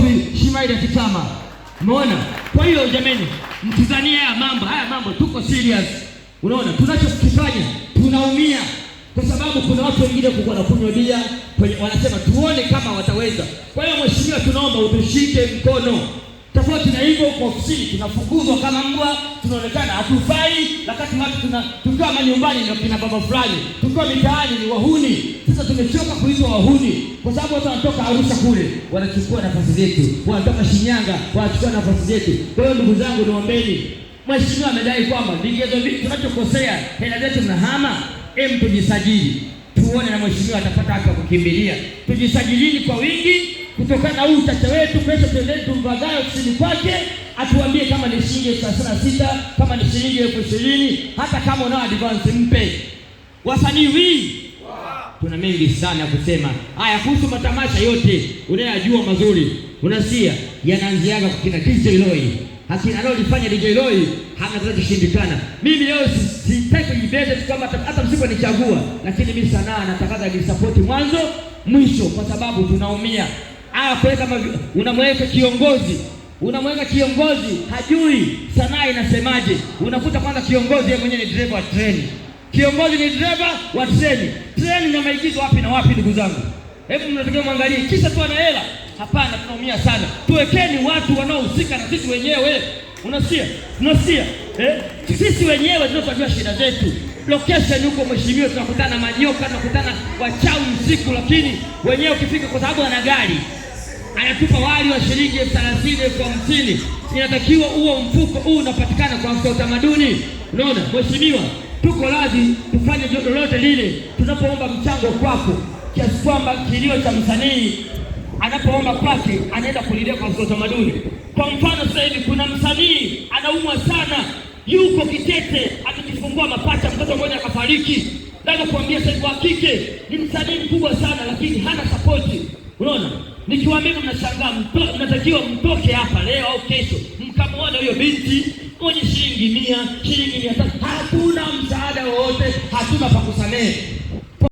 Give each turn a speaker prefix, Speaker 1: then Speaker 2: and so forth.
Speaker 1: makofi Shimaida Kitama. Umeona? Kwa hiyo jamani, mtizania haya mambo tuko serious. Unaona? Tunachokifanya tunaumia kwa sababu kuna watu wengine wanakunywa bia wanasema tuone kama wataweza. Kwa hiyo mheshimiwa, tunaomba utushike mkono. Tofauti na hivyo kwa ofisini tunafukuzwa kama mbwa, tunaonekana hatufai, lakini watu tukiwa manyumbani na kina baba fulani, tukiwa mitaani ni wahuni. Sasa tumechoka kuitwa wahuni kwa sababu watu wanatoka Arusha kule wanachukua nafasi zetu, wanatoka Shinyanga wanachukua nafasi zetu. Kwa hiyo ndugu zangu, niwaombeni, mheshimiwa amedai kwamba vigezo hivi tunachokosea hela zetu mnahama. Tujisajili tuone na mheshimiwa atapata haki ya kukimbilia. Tujisajilini kwa wingi kutokana na huu uchache wetu. Kesho tuendeni tumvagae ofisini kwake, atuambie kama ni shilingi 36, kama ni shilingi 20,000, hata kama unao advance mpe. Wasanii tuna mengi sana ya kusema. Haya, kuhusu matamasha yote unayajua mazuri, unasikia yanaanziaga kwa kina DJ Roy. Hakina analofanya DJ Roy hana kushindikana. Mimi leo sitaki kujibeza kama hata msiponichagua, lakini mimi sanaa nataka ni-support mwanzo mwisho kwa sababu tunaumia. Kwa kama unamweka kiongozi hajui sanaa inasemaje. Unakuta kwanza kiongozi yeye mwenyewe ni driver wa treni. Kiongozi ni driver wa treni. Treni na maigizo wapi na wapi ndugu zangu? Hebu mnatakiwa muangalie kisa tu ana hela. Hapana, tunaumia sana. Tuwekeni watu wanaohusika na sisi wenyewe. Unasikia? Sisi wenyewe tunajua shida zetu. Location huko mheshimiwa, tunakutana manyoka, tunakutana wachawi usiku, lakini wenyewe ukifika kwa sababu ana gari anatupa wali wa shilingi 30,000, 50,000. Inatakiwa huo mfuko huu unapatikana kwa utamaduni. Unaona mheshimiwa, tuko radhi tufanye lolote lile tunapoomba mchango kwako, kiasi kwamba kilio cha msanii anapoomba kwake anaenda kulilia kwa utamaduni. Kwa mfano sasa hivi kuna msanii anaumwa sana, yuko Kitete, akijifungua mapacha, mtoto mmoja akafariki. Nataka kuambia sasa hivi wa kike ni msanii mkubwa sana, lakini hana support. Unaona? Nikiwaambia mnashangaa, mnatakiwa mtoke hapa leo au kesho mkamwona huyo binti mwenye shilingi 100, shilingi 300. Hakuna msaada wowote, hatuna pa kusamehe.